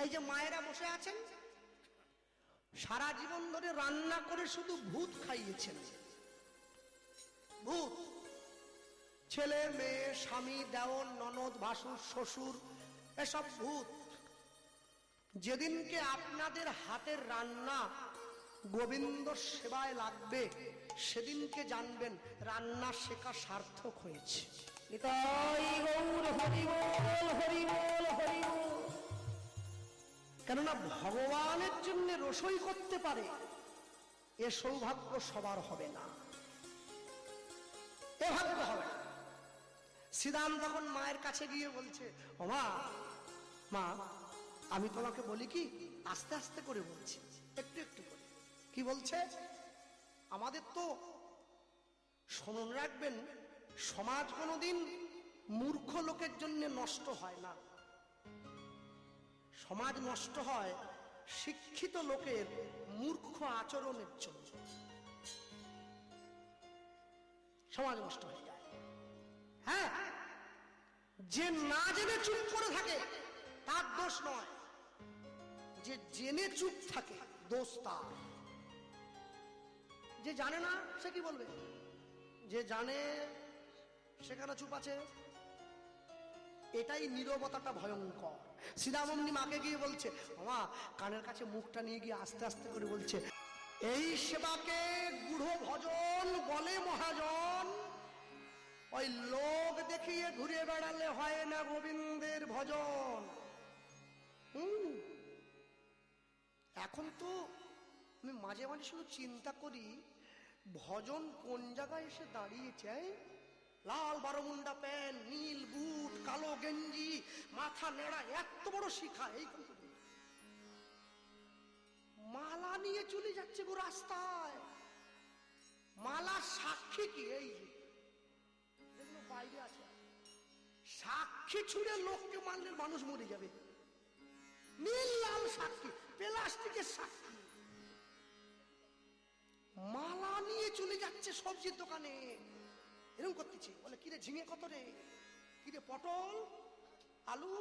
এই যে মায়েরা বসে আছেন, সারা জীবন ধরে রান্না করে শুধু ভূত খাইয়েছেন। ভূত, ছেলে মেয়ে, স্বামী, দেওর, ননদ, ভাসুর, শ্বশুর, এসব ভূত। যেদিনকে আপনাদের হাতের রান্না গোবিন্দ সেবায় লাগবে, সেদিনকে জানবেন রান্না শেখা সার্থক হয়েছে। কেননা ভগবানের জন্য রসই করতে পারে, এ সৌভাগ্য সবার হবে না, এ ভাগ্য হবে না। শ্রীরাম তখন মায়ের কাছে গিয়ে বলছে, ও মা, মা আমি তোমাকে বলি কি, আস্তে আস্তে করে বলছি, একটু একটু করে। কি বলছে? আমাদের তো স্মরণ রাখবেন, সমাজ কোনোদিন মূর্খ লোকের জন্য নষ্ট হয় না, সমাজ নষ্ট হয় শিক্ষিত লোকের মূর্খ আচরণের জন্য। সমাজ নষ্ট হয়ে যায়। হ্যাঁ, যে না জেনে চুপ করে থাকে তার দোষ নয়, যে জেনে চুপ থাকে দোষ তার। যে জানে না সে কি বলবে? যে জানে সেখানে চুপ আছে, এটাই নীরবতাটা ভয়ঙ্কর। শ্রীরামনি মাকে গিয়ে বলছে, মামা কানের কাছে মুখটা নিয়ে গিয়ে আস্তে আস্তে করে বলছে, এই সেবাকে গূঢ় ভজন বলে মহাজন, ওই লোক দেখিয়ে ঘুরে বেড়ালে হয় না গোবিন্দের ভজন। এখন তো আমি মাঝে মাঝে শুধু চিন্তা করি, ভজন কোন জায়গায় এসে দাঁড়িয়েছে। লাল বারোমুন্ডা প্যান্ট, নীল বুট, কালো গেঞ্জি, মাথা নেড়া, এত বড় শিখা, এই মালা নিয়ে চলে যাচ্ছে গো রাস্তায়। মালা সাক্ষী কি? এই যেগুলো বাইরে আছে, সাক্ষী ছুঁড়ে লোককে মারলে মানুষ মরে যাবে। নীল লাল সাক্ষী, প্লাস্টিকের সাক্ষী, মালা নিয়ে চলে যাচ্ছে সবজির দোকানে। এরকম করতেছে, বলে কিরে ঝিঙে কত রে, কিরে পটল, আলু,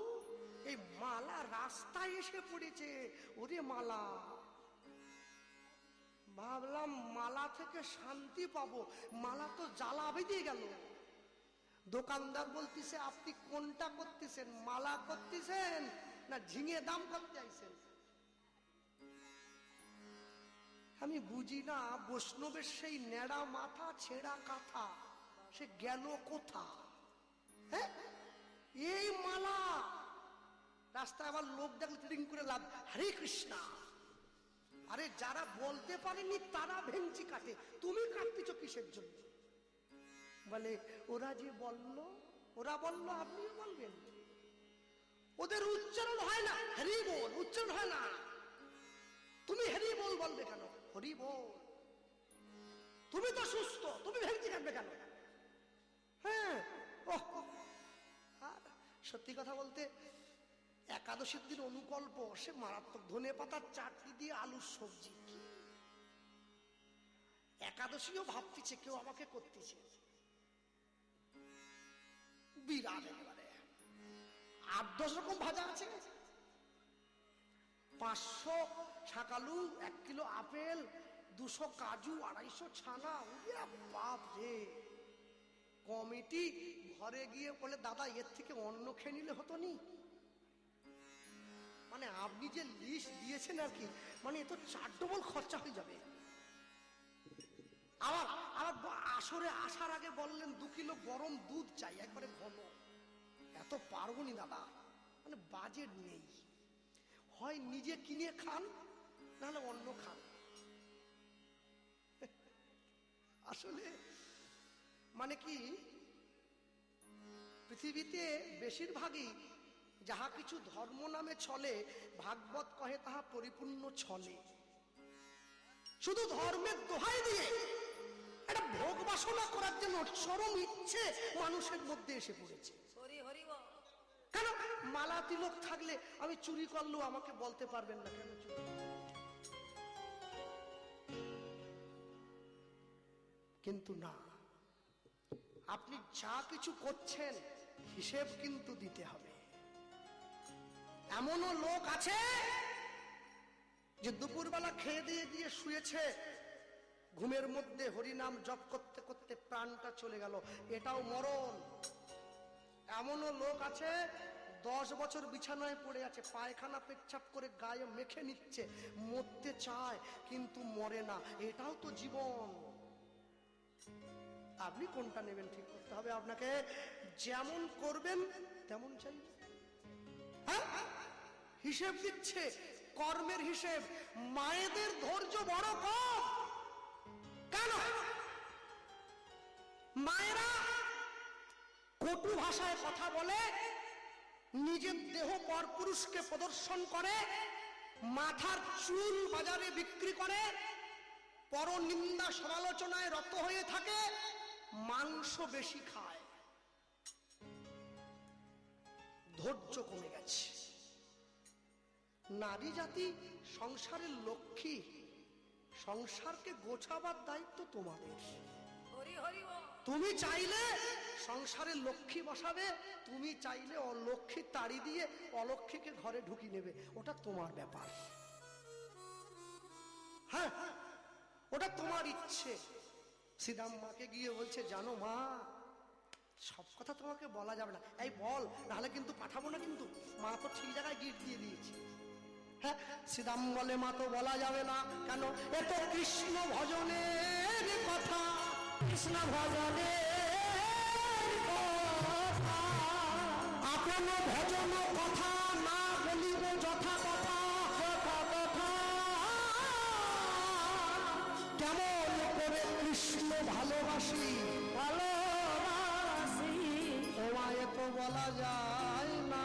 এই মালা রাস্তায় এসে পড়েছে। ওরে মালা, ভাবলাম মালা থেকে শান্তি পাবো, মালা তো জ্বালা বেঁধে গেল। দোকানদার বলতেছে, আপনি কোনটা করতেছেন, মালা করতেছেন না ঝিঙে দাম করতে আইছেন? আমি বুঝি না, বৈষ্ণবের সেই নেড়া মাথা ছেঁড়া কাঁথা সে গেল কোথা? হ্যাঁ, এই মালা রাস্তায় আবার লোক দেখলে ট্রিং করে লাভ, হরে কৃষ্ণা। আরে যারা বলতে পারেনি তারা ভেঙচি কাটে, তুমি কাটতেছ কিসের জন্য? বলে ওরা যে বললো, ওরা বললো আপনিও বলবেন। ওদের উচ্চারণ হয় না, হরি বল উচ্চারণ হয় না। তুমি হরি বল বলবে কেন? হরি বল। তুমি তো সুস্থ, তুমি ভেঙচি কাটবে কেন? হ্যাঁ, আর সত্যি কথা বলতে, একাদশীর দিন অনুকল্প সে মারাত্মক, ধনে পাতার চাটনি দিয়ে আলুর সবজি। একাদশীও ভাবতেছে কেউ আমাকে করতেছে, বিরাট একেবারে 8-10 রকম ভাজা আছে, 500 শাকালু, 1 কিলো আপেল, 200 কাজু, 250 ছানা। বাপ রে! কমিটি ঘরে গিয়ে বলে, দাদা এর থেকে অন্য খেয়ে নিলে হতো নি? মানে আপনি যে লিস্ট দিয়েছেন আর কি, মানে এ তো 4 ডবল খরচা হয়ে যাবে। আবার আসরে আসার আগে বললেন 2 কিলো গরম দুধ চাই, একবারে ঘন। এত পারবো নি দাদা, মানে বাজেট নেই, হয় নিজে কিনে খান নাহলে অন্য খান। আসলে মানে কি, পৃথিবীতে বেশিরভাগই যাহা কিছু ধর্ম নামে চলে, ভাগবত কহে তাহা পরিপূর্ণ চলে। শুধু ধর্মের দোহাই দিয়ে একটা ভোগ বাসনা করার জন্য চরম ইচ্ছে মানুষের মধ্যে এসে পড়েছে। কেন? মালা তিলক থাকলে আমি চুরি করলেও আমাকে বলতে পারবেন না কেন চুরি। কিন্তু না, আপনি যা কিছু করছেন হিসেব কিন্তু দিতে হবে। এমনও লোক আছে যে দুপুরবেলা খেয়ে দিয়ে দিয়ে শুয়েছে, ঘুমের মধ্যে হরিনাম জপ করতে করতে প্রাণটা চলে গেল, এটাও মরণ। এমনও লোক আছে 10 বছর বিছানায় পড়ে আছে, পায়খানা পেচ্ছাপ করে গায়ে মেখে নিচ্ছে, মরতে চায় কিন্তু মরে না, এটাও তো জীবন। আপনি কোনটা নেবেন ঠিক করতে হবে আপনাকে। যেমন করবেন তেমন চাইবে। হ্যাঁ, হিসেব দিচ্ছে, কর্মের হিসেব। মায়েদের ধৈর্য বড় কম। কেন? মায়েরা কটু ভাষায় কথা বলে, নিজের দেহ পরপুরুষকে প্রদর্শন করে, মাথার চুল বাজারে বিক্রি করে, পরনিন্দা সমালোচনায় রত হয়ে থাকে, মাংস বেশি খায়, ধৈর্য কমে গেছে। নারী জাতি সংসারের লক্ষ্মী, সংসারকে গোছাবার দায়িত্ব তোমাদের। তুমি চাইলে সংসারের লক্ষ্মী বসাবে, তুমি চাইলে অলক্ষ্মী তাড়ি দিয়ে অলক্ষ্মীকে ঘরে ঢুকিয়ে নেবে, ওটা তোমার ব্যাপার। হ্যাঁ, ওটা তোমার ইচ্ছে। সীতাম্মাকে গিয়ে বলছে, জানো মা, সব কথা তোমাকে বলা যাবে না, এই বল, নাহলে কিন্তু পাঠাবো না। কিন্তু মা তো ঠিক জায়গায় গিট দিয়ে দিয়েছে। হ্যাঁ, সীতাম বলে, মা তো বলা যাবে না। কেন? এ তো কৃষ্ণ ভজনের কথা, কৃষ্ণ ভজনের কথা, আপন ভজন কথা না বলিব যথা কথা, কথা কেমন করে কৃষ্ণ ভালোবাসি, ভালোবাসি, ও মা এ তো বলা যায় না,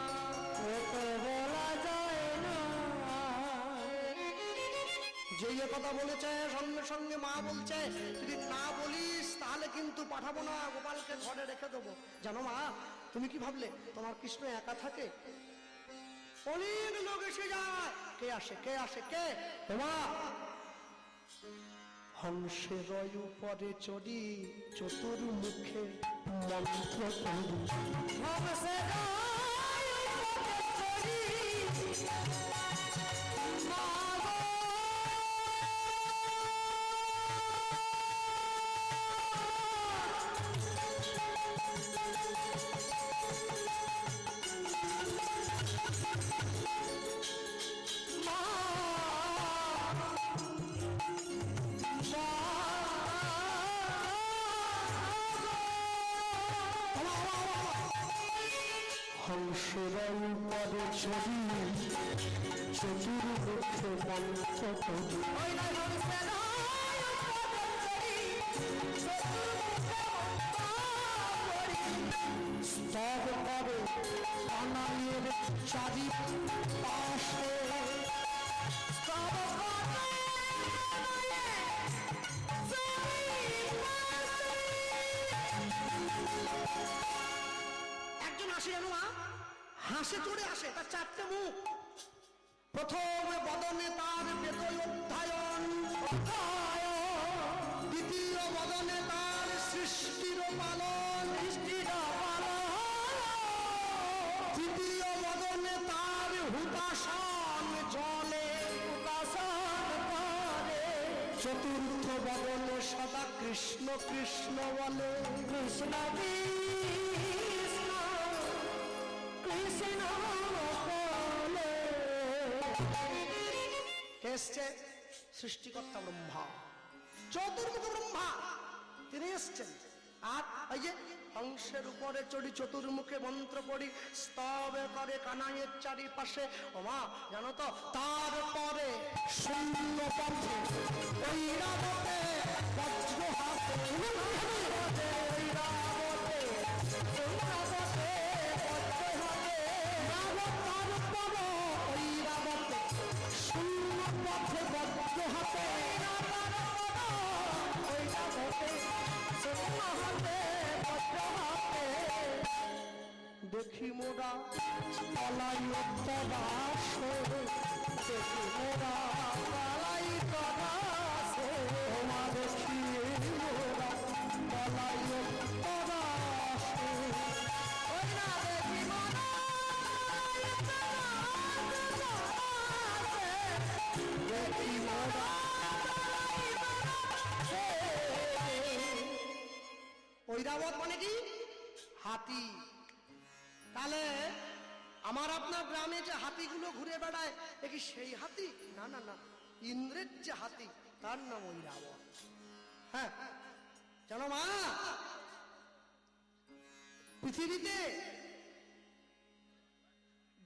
এ তো বলা যায় না। যে কথা বলেছে সঙ্গে সঙ্গে মা বলছে, যদি না বলিস তাহলে কিন্তু পাঠাবো না, গোপালকে ঘরে রেখে দেবো। জানো মা, তুমি কি ভাবলে তোমার কৃষ্ণ একা থাকে? অনেক লোক এসে যায়। কে আসে? কে আসে? কে? মা, হংসের উপরে চড়ি চতুর্মুখে মন্ত্র করি, হংসের হংসের উপরে ছবি চতুর্মুখে মন্ত্র করি, স্তব করে কানাইয়ের চারি পাশে, একজন আসে জানো মা, হাসে চড়ে আসে, তার 4টে মুখ। প্রথম বদনে তার বেদয় অধ্যায়ন, দ্বিতীয় বদনে তার সৃষ্টির পালন, তৃতীয় বদনে তার হুতাসন জলে, চতুর্থ বদনে সদা কৃষ্ণ কৃষ্ণ বলে, কৃষ্ণ কৃষ্ণ বলে। এসছে সৃষ্টিকর্তা ব্রহ্মা, চতুর্মুখ ব্রহ্মা, তিনি এসছেন। আর এই যে হংসের উপরে চড়ি চতুর্মুখে মন্ত্র পড়ি, স্তবে করে কানাইয়ের চারিপাশে। ও মা, জানো তো তারপরে শূন্য পথে ঐরাবতে বজ্র হাতে, ঐরাবতে ঐরাবতে বজ্র হাতে, তারপরে ঐরাবতে শূন্য পথে বজ্র হাতে, দেখি মোরা পালাই তদাসে, দেখি মোরা পালাই তদাসে, তোমা দেখি মোরা পালাই হাতি। তাহলে আমার আপনার গ্রামে যে হাতিগুলো ঘুরে বেড়ায় এ কি সেই হাতি? না না না, ইন্দ্রের যে হাতি তার নাম ঐরাবত। হ্যাঁ, জানো মা, পৃথিবীতে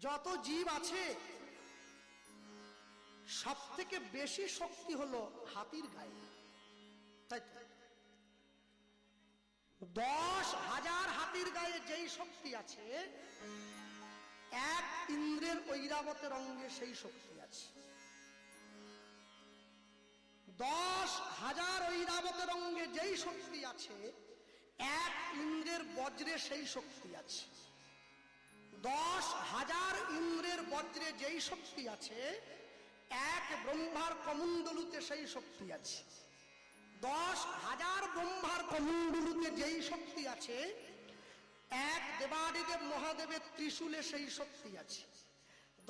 যত জীব আছে সব থেকে বেশি শক্তি হলো হাতির গায়ে, তাই তো? 10,000 হাতির গায়ে যেই শক্তি আছে, এক ইন্দ্রের ঐরাবতের অঙ্গে সেই শক্তি আছে। 10,000 ঐরাবতের অঙ্গে যেই শক্তি আছে, এক ইন্দ্রের বজ্রে সেই শক্তি আছে। 10,000 ইন্দ্রের বজ্রে যেই শক্তি আছে, এক ব্রহ্মার কমণ্ডলুতে সেই শক্তি আছে। 10,000 ব্রহ্মার কমণ্ডলুতে যেই শক্তি আছে, এক দেবাদিদেব মহাদেবের ত্রিশূলে সেই শক্তি আছে।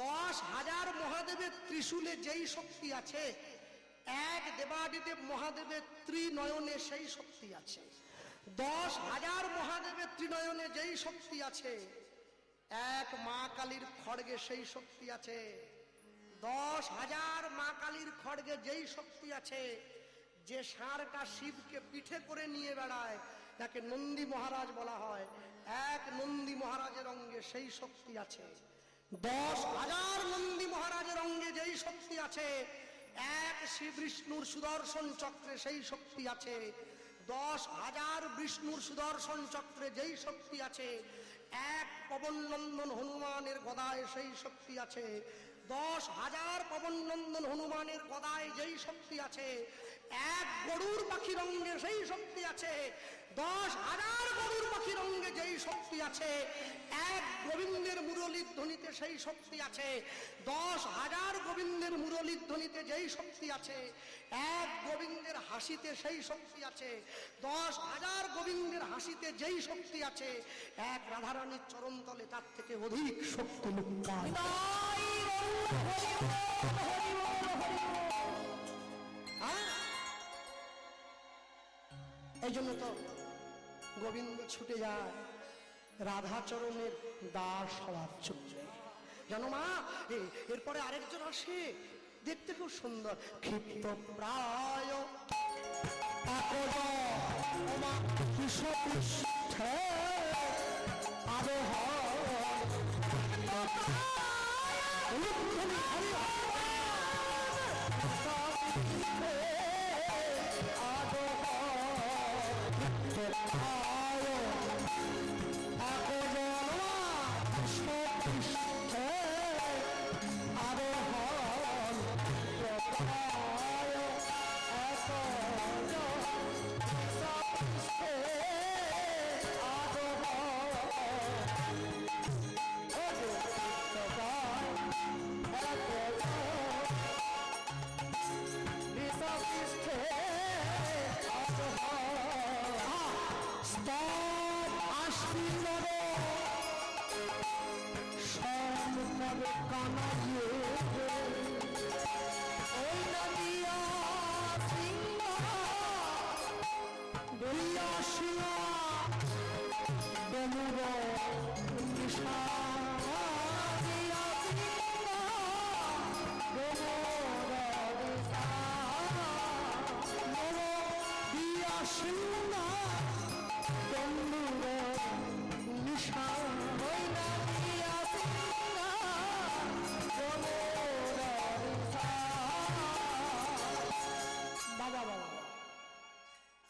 10,000 মহাদেবের ত্রিশূলে যেই শক্তি আছে, এক দেবাদিদেব মহাদেবের ত্রিনয়নে সেই শক্তি আছে। 10,000 মহাদেবের ত্রিনয়নে যেই শক্তি আছে, এক মা কালীর খড়গে সেই শক্তি আছে। 10,000 মা কালীর খড়গে যেই শক্তি আছে, যে ষাঁড়টা শিবকে পিঠে করে নিয়ে বেড়ায় তাকে নন্দী মহারাজ বলা হয়, এক নন্দী মহারাজের অঙ্গে সেই শক্তি আছে। 10,000 নন্দী মহারাজের অঙ্গে যেই শক্তি আছে, এক শ্রী বিষ্ণুর সুদর্শন চক্রে সেই শক্তি আছে। 10,000 বিষ্ণুর সুদর্শন চক্রে যেই শক্তি আছে, এক পবননন্দন হনুমানের গদায় সেই শক্তি আছে। 10,000 পবননন্দন হনুমানের গদায় যেই শক্তি আছে, এক গরুর পাখির অঙ্গে সেই শক্তি আছে। 10,000 গরুর পাখির অঙ্গে যেই শক্তি আছে, এক গোবিন্দের মুরলীর ধ্বনিতে সেই শক্তি আছে। 10,000 গোবিন্দের মুরলীর ধ্বনিতে যেই শক্তি আছে, এক গোবিন্দের হাসিতে সেই শক্তি আছে। 10,000 গোবিন্দের হাসিতে যেই শক্তি আছে, এক রাধারানীর চরণতলে তার থেকে অধিক শক্তি লুকায়। এই জন্য তো গোবিন্দ ছুটে যায় রাধাচরণের দাস হওয়ার জন্য। জানো মা, এরপরে আরেকজন আসে, দেখতে খুব সুন্দর। ক্ষিপ্ত প্রায়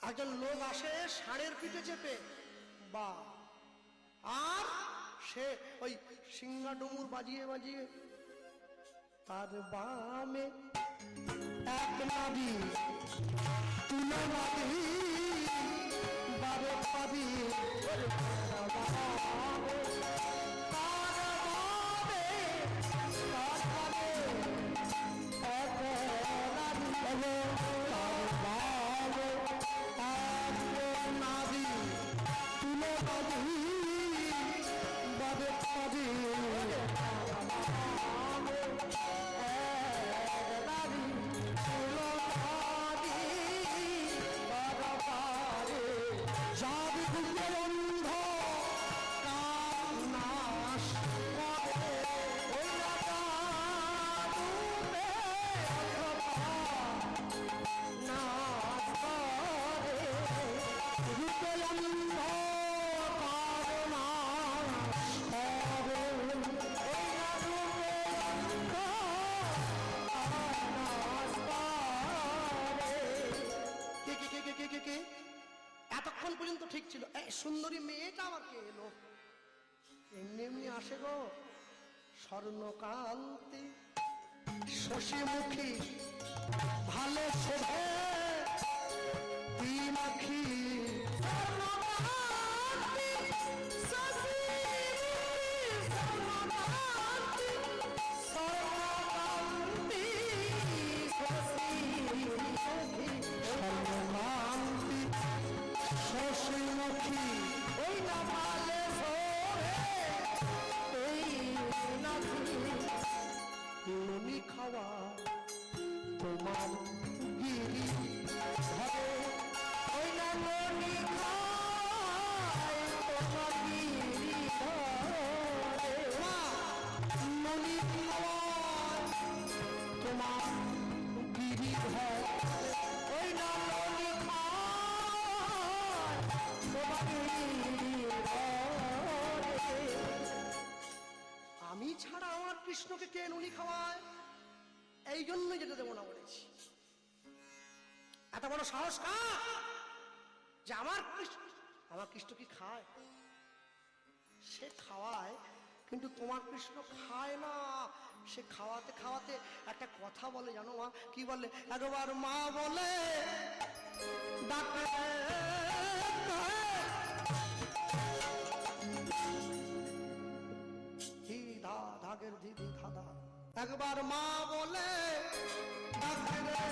একজন লোক আসে ষাঁড়ের পিঠে চেপে, বা আর সে ওই সিংহা ডুমুর বাজিয়ে বাজিয়ে, তার বামে এক নাবি তুলো নাবি বারে পাবি, ঢুকছিল, সুন্দরী মেয়েটা আবার কে এলো? এমনি এমনি আসে গো, স্বর্ণকান্তি শশীমুখী ভালো শোভে তিন আখি শশীমুখী ওই না ভালো ননি খাওয়া তোমার গিরি ঘরে ওই না ননি খায় তোমার গিরি ঘরে ননি খাওয়া তোমার গিরি ঘর ওই না ননি খায় তোমার গিরি ঘরে। আমি ছাড়া আমার কৃষ্ণকে কে নুনি খাওয়ায়? এই জন্য যেটা দেবো না বলেছি। এত বড় সাহস কার যে আমার কৃষ্ণ কি খায়? সে খাওয়ায়, কিন্তু তোমার কৃষ্ণ খায় না। সে খাওয়াতে খাওয়াতে একটা কথা বলে, জানো মা কি বলে? একবার মা বলে ডাকে ধাগের দিদি ধাদা, একবার মা বলে ডাকে রে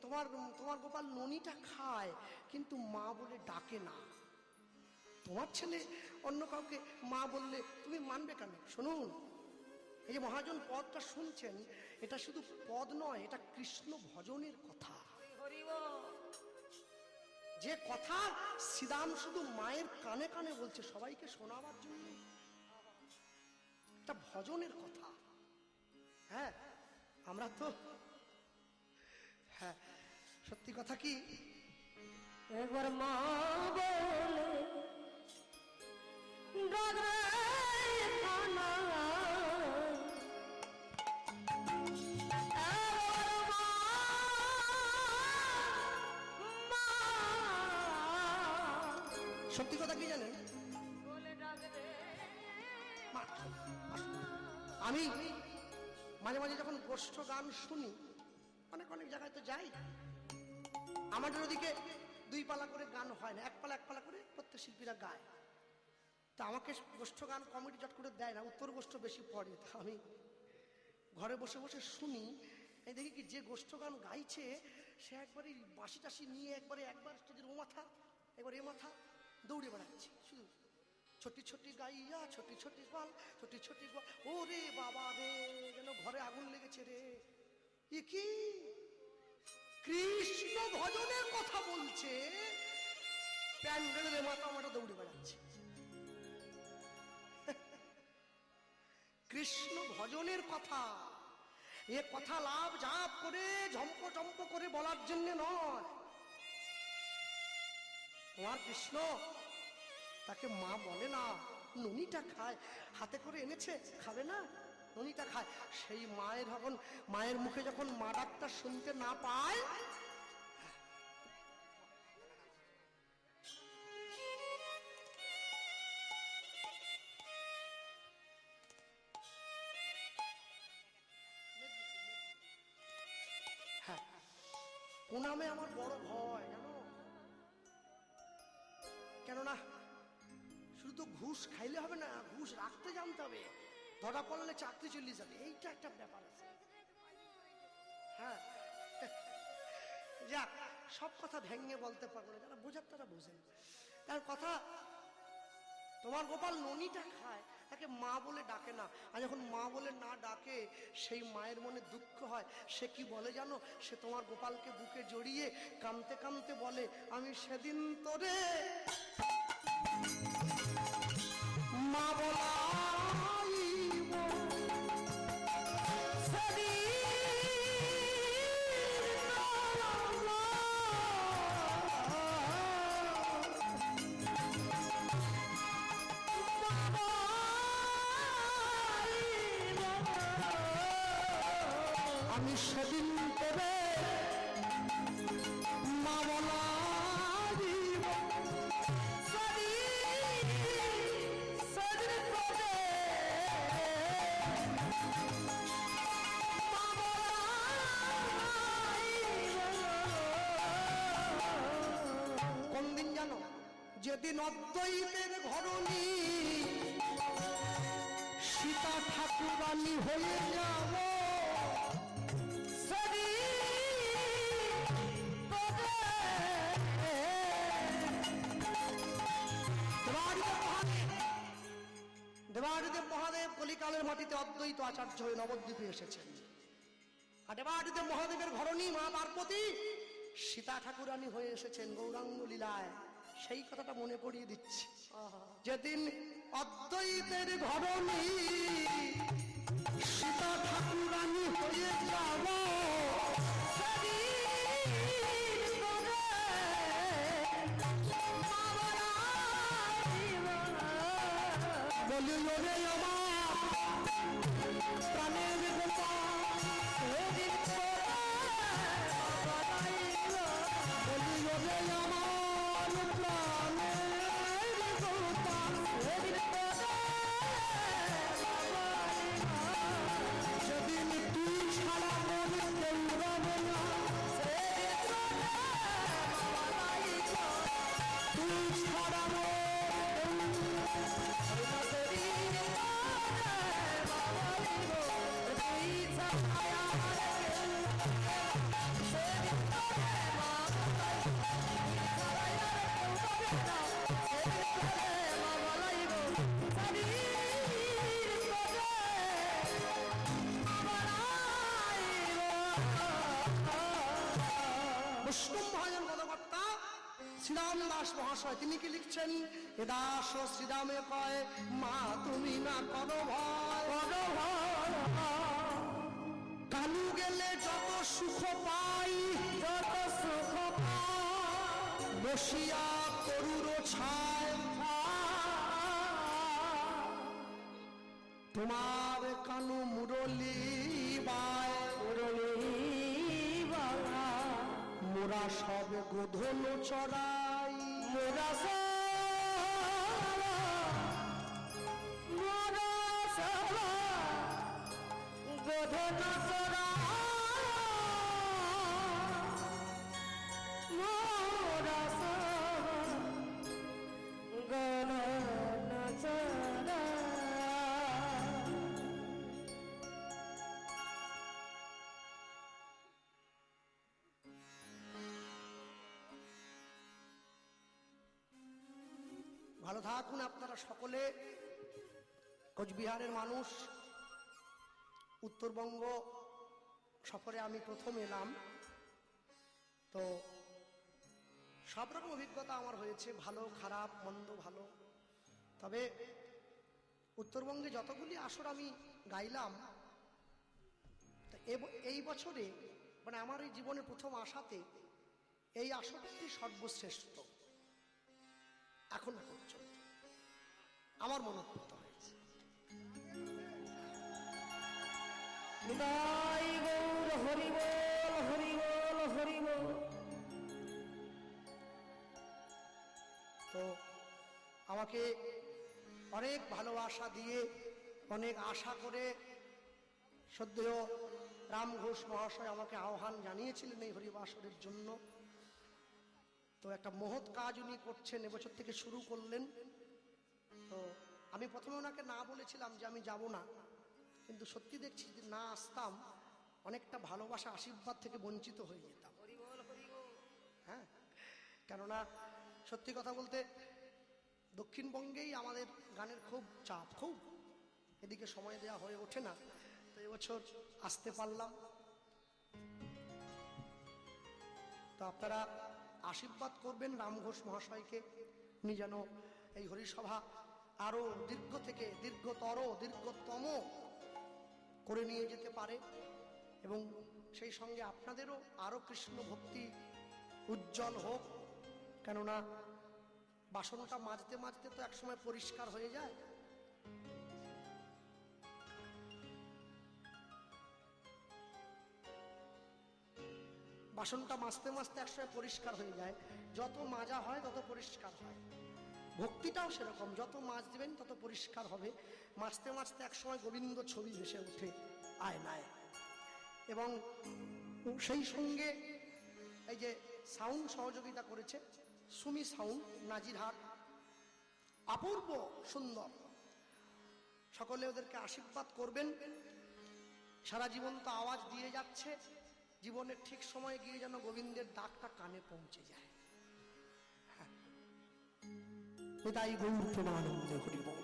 তোমার তোমার গোপাল ননিটা খায়, কিন্তু মা বলে ডাকে না। তোমার ছেলে অন্য কাউকে মা বললে তুমি মানবে কেন? শুনুন, এই যে মহাজন পদটা শুনছেন, এটা শুধু পদ নয়, এটা কৃষ্ণ ভজনের কথা। যে কথা শ্রীরাম শুধু মায়ের কানে কানে বলছে সবাইকে শোনাবার জন্য, এটা ভজনের কথা। হ্যাঁ, আমরা তো হ্যাঁ সত্যি কথা কি, একবার মা বলে সত্যি কথা কি জানেন? আমি মাঝে মাঝে যখন গোষ্ঠ গান শুনি, অনেক অনেক জায়গায় তো যাই, আমাদের ওদিকে দুই পালা করে গান হয় না, এক পালা করে প্রত্যেক শিল্পীরা গায়। তা আমাকে গোষ্ঠ গান কমিটি জট করে দেয় না, উত্তর গোষ্ঠ বেশি পড়ে। তা আমি ঘরে বসে বসে শুনি, এই দেখি কি যে গোষ্ঠ গান গাইছে সে একবারে বাঁশি টাশি নিয়ে একবার স্টেজের ও মাথা একবার এ মাথা দৌড়ে বেড়াচ্ছে, শুধু ছোটি ছোটি গাইয়া ছোটি ছোটি গল ছোটি ছোটি গল। ও রে বাবা রে, যেন ঘরে আগুন লেগেছে রে। এ কি কৃষ্ণ ভজনের কথা বলছে, প্যান্ডেলের মাথা মাথা দৌড়ে বেড়াচ্ছে। কৃষ্ণ ভজনের কথা, এ কথা লাভ জাপ করে ঝম্প ঝম্প করে বলার জন্য নয়। তোমার কৃষ্ণ তাকে মা বলে না, ননিটা খায়, হাতে করে এনেছে, খাবে না? ননিটা খায়। সেই মায়ের যখন মায়ের মুখে যখন মা ডাকটা শুনতে না পায়, হ্যাঁ প্রণামে আমার বড় ভয় জানো, কেননা শুধু তো ঘুষ খাইলে হবে না, ঘুষ রাখতে জানতে হবে, ধরা পড়লে চাকরি চলে যাবে, এইটা একটা ব্যাপার আছে। হ্যাঁ যাক, সব কথা ভেঙে বলতে পারবো না, যারা বোঝার তারা বোঝেন। তার কথা, তোমার গোপাল ননিটা খায়, তাকে মা বলে ডাকে না। আর যখন মা বলে না ডাকে, সেই মায়ের মনে দুঃখ হয়। সে কি বলে জানো? সে তোমার গোপালকে বুকে জড়িয়ে কাঁদতে কাঁদতে বলে, আমি সেদিন তোরে মা বলাইব, আমি সেদিন তোরে মা বলাইব, কোন দিন জানো? যেদিন অদ্বৈতের ঘরণী সীতা ঠাকুরানী হয়ে যাব, দেবাদিদেব মহাদেব কলিকালের মাটিতে অদ্বৈত আচার্য হয়ে নবদ্বীপে এসেছেন। আর দেবাদিদেব মহাদেবের ঘরণী মা পার্বতী সীতা ঠাকুরানী হয়ে এসেছেন গৌরাঙ্গ লীলায়। সেই কথাটা মনে করিয়ে দিচ্ছি। যেদিন অদ্বৈতের ঘরণী সীতা ঠাকুরানী হয়ে যাব, বলি ওরে আমার প্রাণের গোপাল, বলি ওরে আমার প্রাণের গোপাল, সেদিন তুই ছাড়া মনে কেউ রবে না, তুই ছাড়া শ্রীরাম দাস মহাশয় তিনি কি লিখছেন? এ দাস ও শ্রীরামে কয়, মা তুমি না করো ভয়, কালু গেলে যত সুখ পাই, যত সুখ পাই, বসিয়া করুর ছায়, তোমার কানু মুরলি বায়, মোরা সব গোধন চড়াই, মোরা গোধন ভালো থাকুন আপনারা সকলে। কোচবিহারের মানুষ, উত্তরবঙ্গ সফরে আমি প্রথম এলাম, তো সব রকম অভিজ্ঞতা আমার হয়েছে, ভালো খারাপ মন্দ ভালো। তবে উত্তরবঙ্গে যতগুলি আসর আমি গাইলাম, এই বছরে মানে আমার এই জীবনের প্রথম আশাতে এই আসরটি সর্বশ্রেষ্ঠ এখনো পর্যন্ত আমার মনোভূত হয়েছে। তো আমাকে অনেক ভালোবাসা দিয়ে অনেক আশা করে সদ্য রাম ঘোষ মহাশয় আমাকে আহ্বান জানিয়েছিলেন এই হরিবাসরের জন্য। তো একটা মহৎ কাজ উনি করছেন, এবছর থেকে শুরু করলেন। তো আমি প্রথমে ওনাকে না বলেছিলাম যে আমি যাব না, কিন্তু সত্যি দেখছি যে না আসতাম অনেকটা ভালোবাসা আশীর্বাদ থেকে বঞ্চিত হয়ে যেতাম। হ্যাঁ, কেননা সত্যি কথা বলতে দক্ষিণবঙ্গেই আমাদের গানের খুব চাপ, খুব এদিকে সময় দেওয়া হয়ে ওঠে না। তো এবছর আসতে পারলাম। তো আপনারা আশীর্বাদ করবেন রাম ঘোষ মহাশয়কে, উনি যেন এই হরিসভা আরো দীর্ঘ থেকে দীর্ঘতর দীর্ঘতম করে নিয়ে যেতে পারে, এবং সেই সঙ্গে আপনাদেরও আরো কৃষ্ণ ভক্তি উজ্জ্বল হোক। কেননা বাসনটা মাজতে মাজতে তো একসময় পরিষ্কার হয়ে যায়। বাসনটা মাজতে মাজতে একসময় পরিষ্কার হয়ে যায়, যত মাজা হয় তত পরিষ্কার হয়। ভক্তিটাও সেরকম, যত মাছ দেবেন তত পরিষ্কার হবে। মাজতে মাজতে একসময় গোবিন্দ ছবি ভেসে ওঠে আয়নায়। এবং সেই সঙ্গে এই যে সাউন্ড সহযোগিতা করেছে সুমি সাউন্ড, নাজিরহাট, অপূর্ব সুন্দর। সকলে ওদেরকে আশীর্বাদ করবেন। সারা জীবন তো আওয়াজ দিয়ে যাচ্ছে, জীবনের ঠিক সময়ে গিয়ে যেন গোবিন্দের ডাকটা কানে পৌঁছে যায়। হ্যাঁ, তাই গৌর প্রেমানন্দে হরি বল।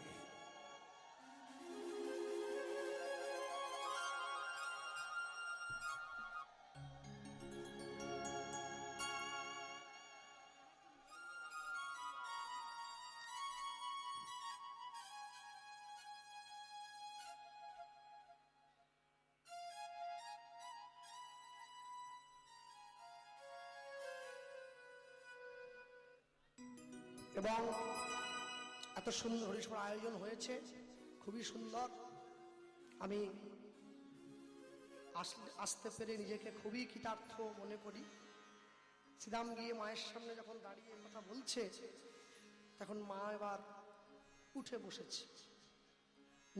এবং এত সুন্দর হরিসভার আয়োজন হয়েছে, খুবই সুন্দর। আমি আসতে পেরে নিজেকে খুবই কৃতার্থ মনে করি। শ্রীরাম গিয়ে মায়ের সামনে যখন দাঁড়িয়ে কথা বলছে, তখন মা এবার উঠে বসেছে,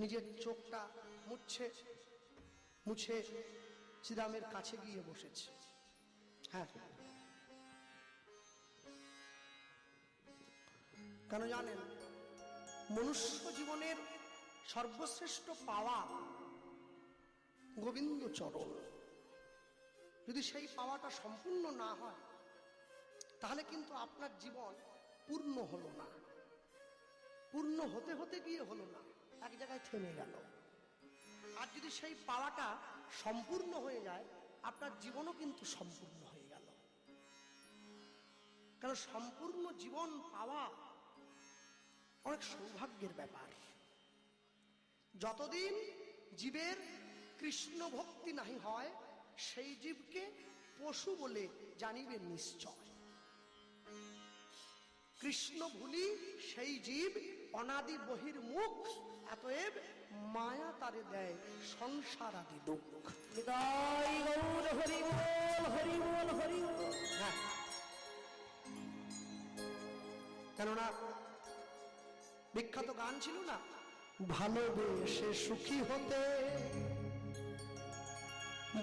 নিজের চোখটা মুছে শ্রীরামের কাছে গিয়ে বসেছে। হ্যাঁ, কেন জানেন, মনুষ্য জীবনের সর্বশ্রেষ্ঠ পাওয়া গোবিন্দ চরণ। যদি সেই পাওয়াটা সম্পূর্ণ না হয়, তাহলে কিন্তু আপনার জীবন পূর্ণ হলো না, পূর্ণ হতে হতে গিয়ে হলো না, এক জায়গায় থেমে গেল। আর যদি সেই পাওয়াটা সম্পূর্ণ হয়ে যায়, আপনার জীবনও কিন্তু সম্পূর্ণ হয়ে গেল। কারণ সম্পূর্ণ জীবন পাওয়া অনেক সৌভাগ্যের ব্যাপার। যতদিন জীবের কৃষ্ণ ভক্তি নাহি হয়, সেই জীবকে পশু বলে জানিবেন নিশ্চয়। কৃষ্ণ ভুলি সেই জীব অনাদি বহির মুখ, অতএব মায়া তারে দেয় সংসার আদি দুঃখ। হৃদয় গৌর হরি বল, হরি বল, হরি বল। হ্যাঁ, কেননা বিখ্যাত গান ছিল না, ভালোবেসে সুখী হতে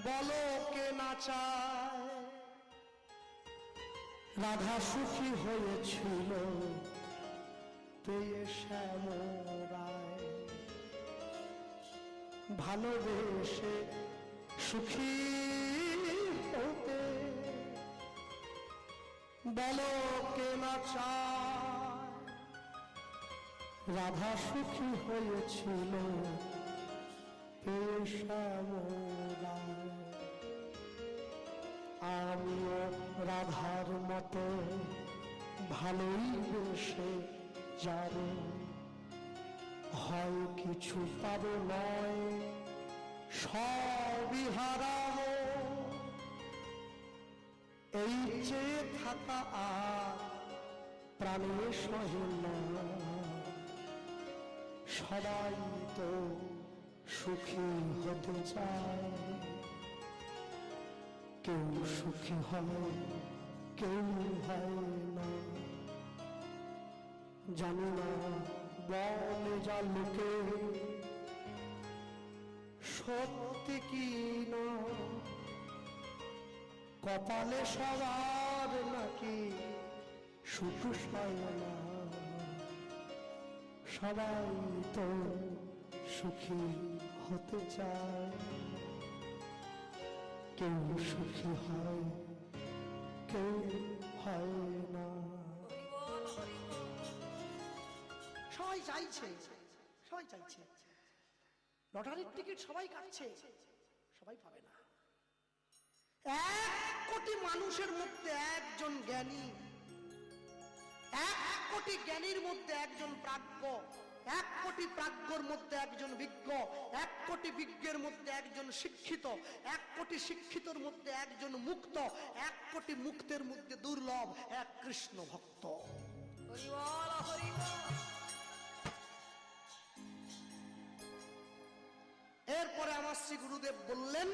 বলো কে না চায়। রাধা সুখী হয়েছিল পেয়ে শ্যামরায়। ভালোবেসে সুখী হতে বলো কে না চায়। রাধা সুখী হয়েছিল পেয়ে শ্যামরায়। আমিও রাধার মতো ভালোই বেশে যাব, হয় কিছু পাবো নয় সবই হারাবো। এই চেয়ে থাকা আর প্রাণে সহে না। সবাই তো সুখী হতে চায়, কেউ সুখী হয় কেউ হয় না। জানি না বলে যা লোকে সত্যি কি না, কপালে সবার নাকি সুখ হয় না। সবাই তো সুখী হতে চায়, কেউ সুখী হয় কেউ হয় না। হরি বল হরি বল। সবাই চাইছে, সবাই চাইছে, লটারির টিকিট সবাই কাটছে, সবাই পাবে না। 1 কোটি মানুষের মধ্যে একজন জ্ঞানী, 1 কোটি জ্ঞানীর মধ্যে একজন প্রাজ্ঞ, 1 কোটি প্রাজ্ঞর মধ্যে একজন বিজ্ঞ, 1 কোটি বিজ্ঞের মধ্যে একজন শিক্ষিত, 1 কোটি শিক্ষিতর মধ্যে একজন মুক্ত, 1 কোটি মুক্তের মধ্যে দুর্লভ এক কৃষ্ণ ভক্ত। হরি বল হরি বল। এরপরে আমার শ্রী গুরুদেব বললেন,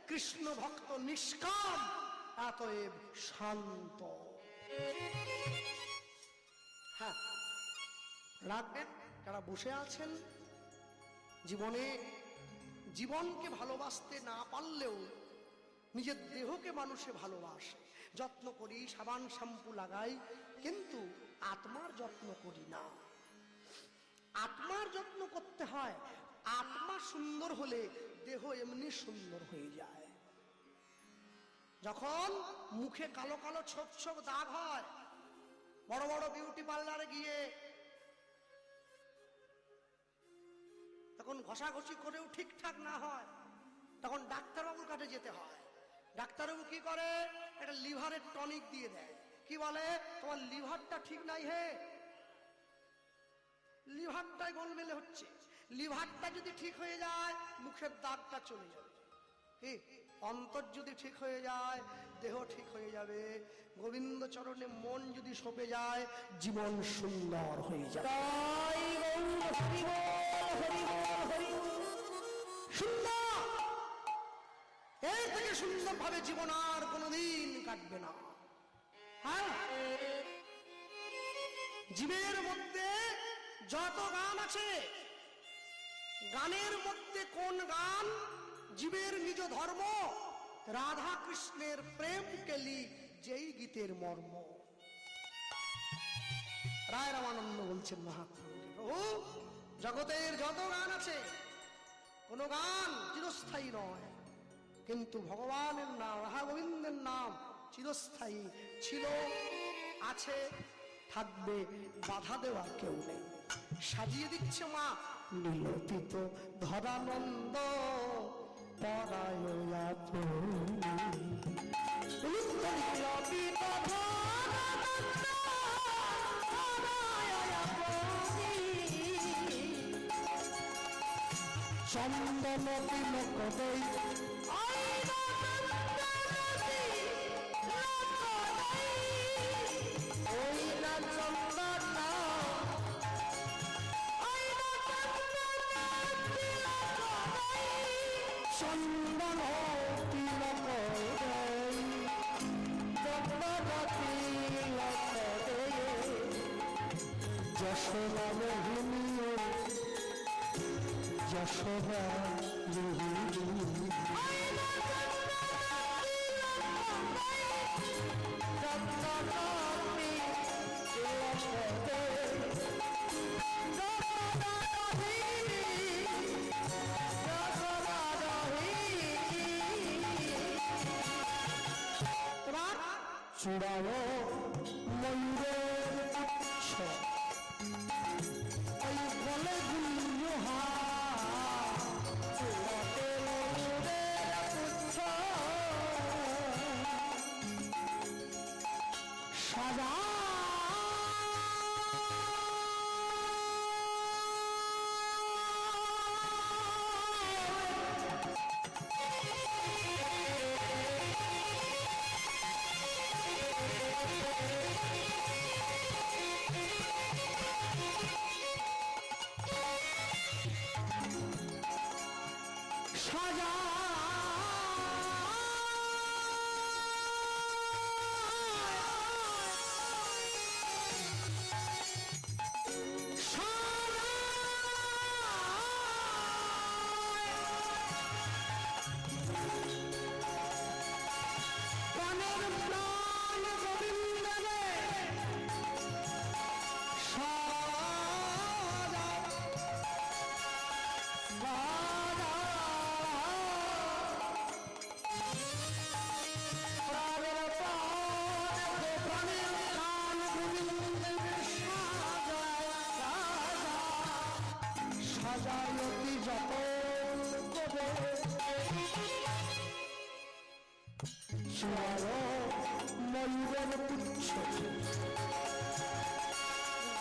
কৃষ্ণ ভক্ত নিষ্কাম, অতএব শান্ত। হ্যাঁ, রাখবেন যারা বসে আছেন, জীবনকে ভালোবাসতে না পারলেও নিজের দেহকে মানুষে ভালোবাসে। যত্ন করি, সাবান শ্যাম্পু লাগাই, কিন্তু আত্মার যত্ন করি না। আত্মার যত্ন করতে হয়। আত্মা সুন্দর হলে দেহ এমনি সুন্দর হয়ে যায়। যখন মুখে কালো কালো ছোপ ছোপ দাগ হয়, বড় বড় বিউটি পার্লারে গিয়ে তখন ঘষাঘষি করেও ঠিকঠাক না হয়, তখন ডাক্তারবাবুর কাছে যেতে হয়। ডাক্তারবাবু কি করে? একটা লিভারের টনিক দিয়ে দেয়। কি বলে? তোমার লিভারটা ঠিক নাই হে, লিভারটাই গোলমেলে হচ্ছে। লিভারটা যদি ঠিক হয়ে যায়, মুখের দাগটা চলে যাবে। কি অন্তর যদি ঠিক হয়ে যায়, দেহ ঠিক হয়ে যাবে। গোবিন্দ চরণে মন যদি সপে যায়, জীবন সুন্দর হয়ে যাবে। তাই গৌর হরি বল হরি বল হরি বল। সুন্দর, এর থেকে সুন্দর ভাবে জীবন আর কোনোদিন কাটবে না। হ্যাঁ, জীবের মধ্যে যত গান আছে, গানের মধ্যে কোন গান জীবের নিজ ধর্ম? রাধা কৃষ্ণের প্রেম কেলি যেই গীতের মর্ম। রায় রামানন্দ বলছেন মহাপ্রভু, প্রভু জগতের যত গান আছে, কোন গান চিরস্থায়ী নয়, কিন্তু ভগবানের নাম, রাধা গোবিন্দের নাম চিরস্থায়ী। ছিল, আছে, থাকবে, বাধা দেওয়ার কেউ নেই। সাজিয়ে দিচ্ছে মা নীলপিত ধরানন্দ চন্দন তিলক দেই চন্দন তিলক যশোদা মোহিনী, যশোদা চূড়াও ময়ূরের পুচ্ছ, ওই বলে গুঞ্জহা, চূড়াতে ময়ূরের পুচ্ছ সাজা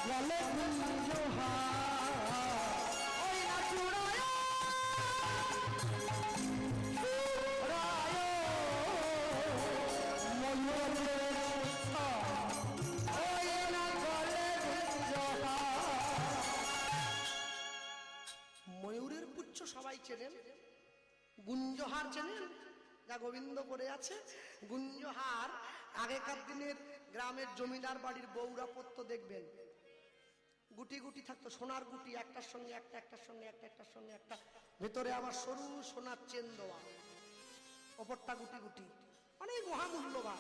গলে গুঞ্জহার ওই না চূড়ায় ময়ূরের পুচ্ছ সবাই চেনেন, গুঞ্জহার চেনেন? যা গোবিন্দ করে আছে গুঞ্জহার। আগেকার দিনের গ্রামের জমিদার বাড়ির বউরা পড়তো, দেখবেন গুটি গুটি থাকতো, সোনার গুটি, একটার সঙ্গে একটা, একটার সঙ্গে একটা, একটার সঙ্গে একটা, ভেতরে আবার সরু সোনার চেন দেওয়া, ওপরটা গুটি গুটি, অনেক মহামূল্যবান,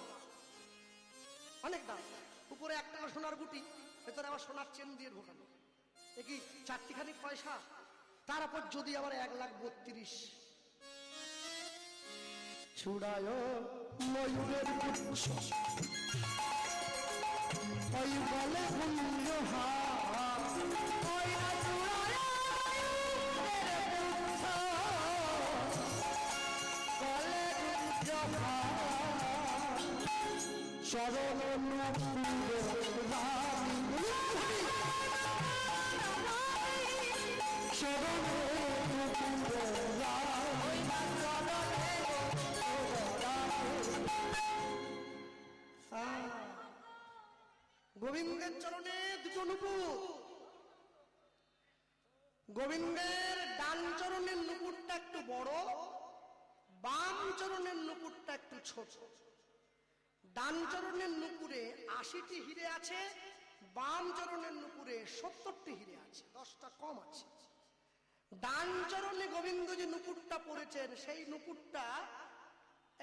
অনেক দাম। উপরে একটা সোনার গুটি, ভেতরে আবার সোনার চেন দিয়ে ঢোকানো, এ কি চারটিখানি পয়সা? তার উপর যদি আবার 1,32,000। চূড়ায় ময়ূরের পুচ্ছ ওই গলে গুঞ্জহার ওই না চূড়ায় ময়ূরের পুচ্ছ গলে গুঞ্জহার চরণ নুপুরে রানী চরণ নুপুরে রানী গোবিন্দের চরণে দুটো নুপুর। গোবিন্দের ডান চরণের নুপুরটা একটু বড়, বাম চরণের নুপুরটা একটু ছোট। ডান চরণের নুপুরে 80টি হিরে আছে, বাম চরণের নুপুরে 70টি হিরে আছে, 10টা কম আছে। ডান চরণে গোবিন্দ যে নুপুরটা পরেছেন, সেই নুপুরটা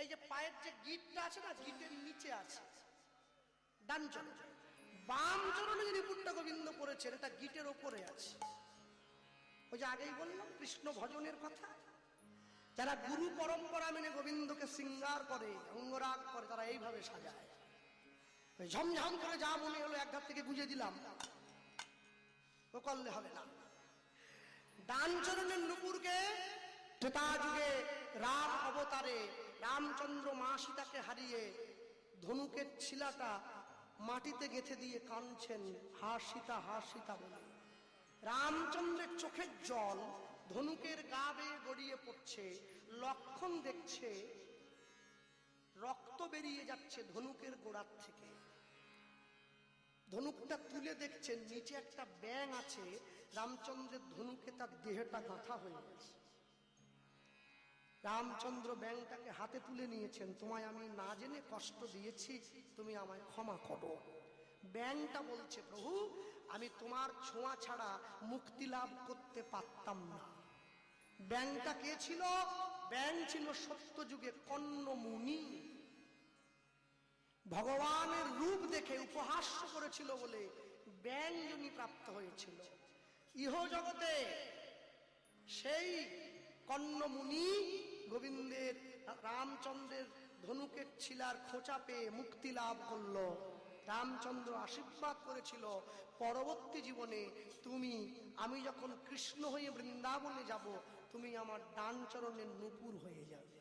এই যে পায়ের যে গিঁটটা আছে না, গিঁটের নিচে আছে ডান চরণে। বাম চরণে যে নুপুরটা গোবিন্দ পরেছেন, এটা গিঁটের ওপরে আছে। ওই যে আগেই বললাম কৃষ্ণ ভজনের কথা, যারা গুরু পরম্পরা মেনে গোবিন্দকে শৃঙ্গার করে, অঙ্গরাগ করে, তারা এইভাবে সাজায়। ওই ঝমঝম করে যা মনে হলো এক ধার থেকে গুঁজে দিলাম, ও করলে হবে না। ডান চরণের নুপুরকে ত্রেতা যুগে রাম অবতারে রামচন্দ্র মা সীতাকে হারিয়ে ধনুকের ছিলাটা মাটিতে গেঁথে দিয়ে কাঁদছেন, হা সীতা, হা সীতা বলে। রামচন্দ্রের চোখের জল ধনুকের গা বেয়ে গড়িয়ে পড়ছে, লক্ষণ দেখছে রক্ত বেরিয়ে যাচ্ছে ধনুকের গোড়ার থেকে। ধনুকটা তুলে দেখছেন নিচে একটা ব্যাঙ আছে, রামচন্দ্রের ধনুকে তার দেহটা গাঁথা হয়ে গেছে। রামচন্দ্র ব্যাঙটাকে হাতে তুলে নিয়েছেন, তোমায় আমি না জেনে কষ্ট দিয়েছি, তুমি আমায় ক্ষমা করো। ব্যাঙটা বলছে, প্রভু আমি তোমার ছোঁয়া ছাড়া মুক্তি লাভ করতে পারতাম না। ব্যাঙটা কে ছিল? ব্যাঙ ছিল সত্য যুগে কন্ন মুনি। ভগবানের রূপ দেখে উপহাস্য করেছিল বলে ব্যাঙ জনি প্রাপ্ত হয়েছিল। ইহ জগতে সেই কন্ন মুনি গোবিন্দের রামচন্দ্রের ধনুকের ছিলার খোঁচা পেয়ে মুক্তি লাভ করলো। রামচন্দ্র আশীর্বাদ করেছিল, পরবর্তী জীবনে আমি যখন কৃষ্ণ হয়ে বৃন্দাবনে যাব, তুমি আমার ডান চরণের নুপুর হয়ে যাবে।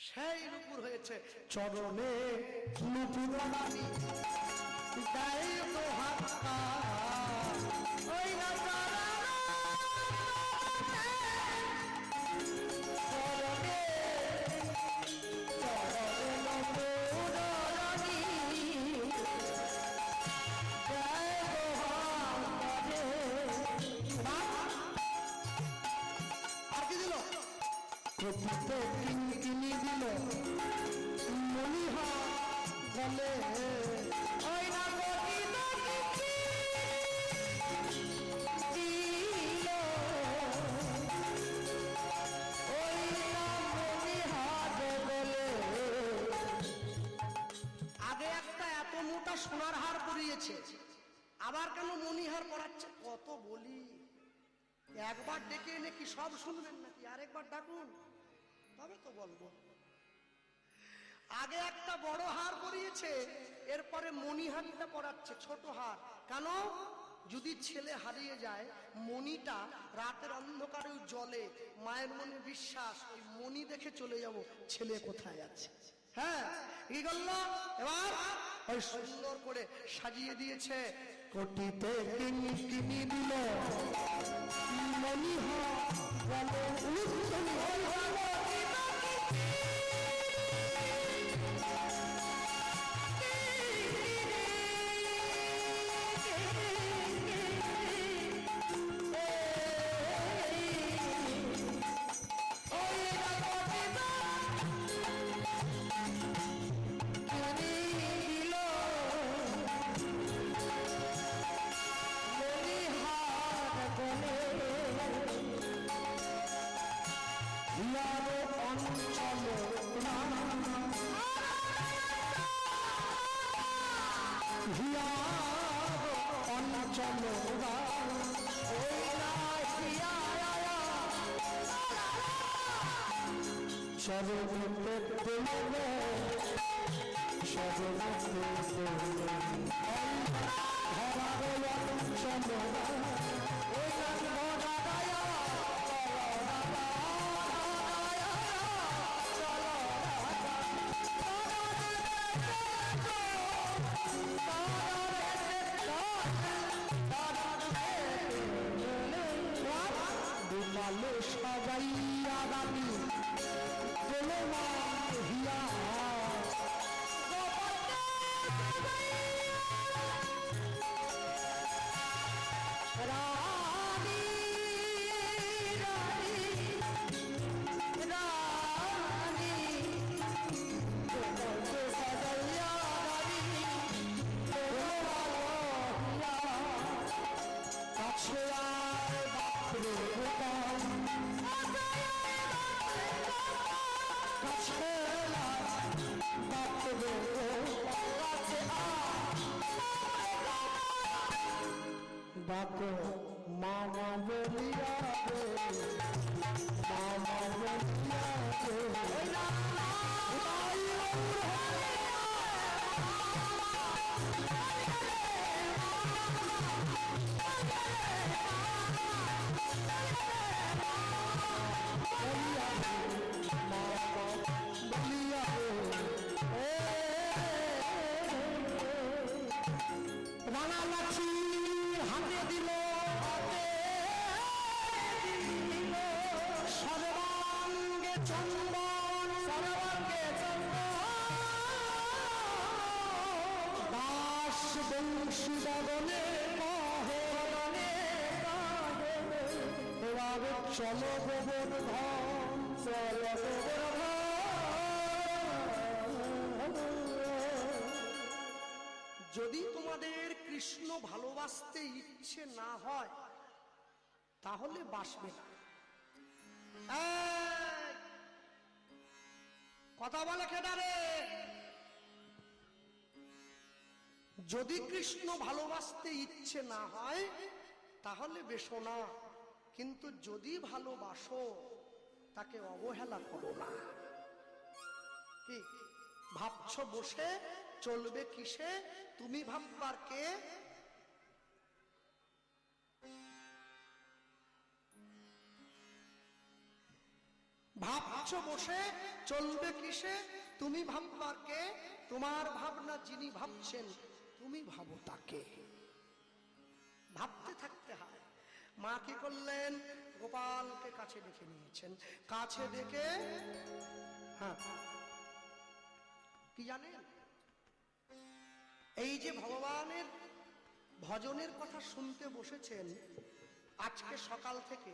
সেই নুপুর হয়েছে চরণে নুপুর রানী গায়ে তো হাক্কা ওই না তিনি দিল মনিহা গলে ওই না আগে একটা এত মোটা সোনার হার পরিয়েছে, আবার কেন মনিহার পরাচ্ছে? কত বলি, একবার ডেকে এনে কি সব শুনবেন নাকি? আরেকবার ডাকুন তবে তো বলবো। আগে একটা বড় হার পরিয়েছে, এরপরে মণিহারটা পরাচ্ছে ছোট হার। কেন? যদি ছেলে হারিয়ে যায়, মণিটা রাতের অন্ধকারেও জ্বলে, মায়ের মনে বিশ্বাস ওই মণি দেখে চলে যাব ছেলে কোথায় আছে। হ্যাঁ কি করলো এবার ওই সুন্দর করে সাজিয়ে দিয়েছে কোটিতে কিনি কিনি দিল মনিহা বলো উলুধ্বনি হই হলো সবাইয়া দাবি হিয়া রানী রানী রানী সবাইয়া দাবি কাছে আর বাপরে বাকো মামা বলিয়া মামা বলিয়া রানা লাঠি হাতে দিল সর্বাঙ্গে চন্দন সর্বাঙ্গে চন্দন দাস বংশী বদনে কহে এবার চলো গোবর ধন চলো গোবর যদি তোমাদের কৃষ্ণ ভালোবাসতে ইচ্ছে না হয় তাহলে বাসবে না। কথা বলে কেদারে যদি কৃষ্ণ ভালোবাসতে ইচ্ছে না হয় তাহলে বেশো না, কিন্তু যদি ভালোবাসো তাকে অবহেলা করো না। কি ভাবছো বসে চলবে কিসে, তুমি ভাববার কে? ভাবছো বসে চলবে কিসে, তুমি ভাববার কে? তোমার ভাবনা যিনি ভাবছেন তুমি ভাবো তাকে। ভাবতে থাকতে হয়। মা কি করলেন? গোপালকে কাছে ডেকে নিয়েছেন। কাছে ডেকে হ্যাঁ কি জানেন, এই যে ভগবানের ভজনের কথা শুনতে বসেছেন আজকে সকাল থেকে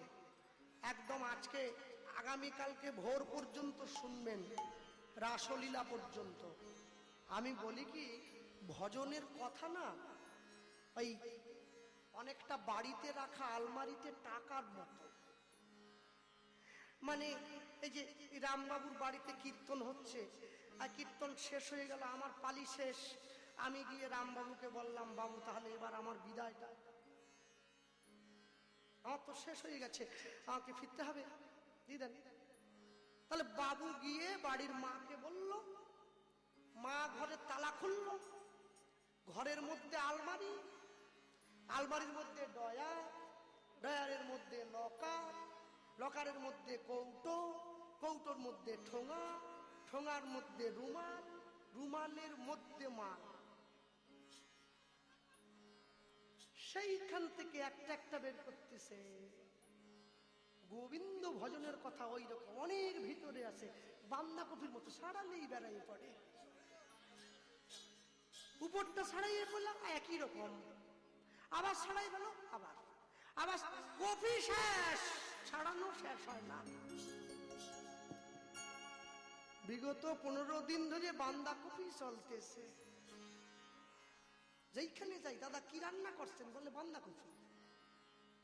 একদম আজকে আগামীকালকে ভোর পর্যন্ত শুনবেন, রাসলীলা পর্যন্ত। আমি বলি কি, ভজনের কথা না ওই অনেকটা বাড়িতে রাখা আলমারিতে টাকার মতো। মানে এই যে রামবাবুর বাড়িতে কীর্তন হচ্ছে, আর কীর্তন শেষ হয়ে গেল, আমার পালি শেষ, আমি গিয়ে রামবাবুকে বললাম, বাবু তাহলে এবার আমার বিদায়টা, আমার তো শেষ হয়ে গেছে, আমাকে ফিরতে হবে, দিদেন। তাহলে বাবু গিয়ে বাড়ির মাকে বলল, মা ঘরের তালা খুলল, ঘরের মধ্যে আলমারি, আলমারির মধ্যে ডয়ার, ডয়ারের মধ্যে লকার, লকারের মধ্যে কৌটো, কৌটোর মধ্যে ঠোঙা, ঠোঙার মধ্যে রুমাল, রুমালের মধ্যে মাল। সেইখান থেকে একটা একটা বের করতেছে। গোবিন্দ ভজনের কথা ওই রকম অনেক ভিতরে আছে, বান্দাকপির মতো সারালেই বেড়াই পড়ে। উপরটা ছাড়াইয়ে পড়লাম একই রকম, আবার ছাড়াই গেল, আবার আবার কফি শেষ, ছাড়ানো শেষ হয় না। বিগত 15 দিন ধরে বান্দাকপি চলতেছে। যেইখানে যাই, দাদা কি রান্না করছেন, বলে বান্দাকপি।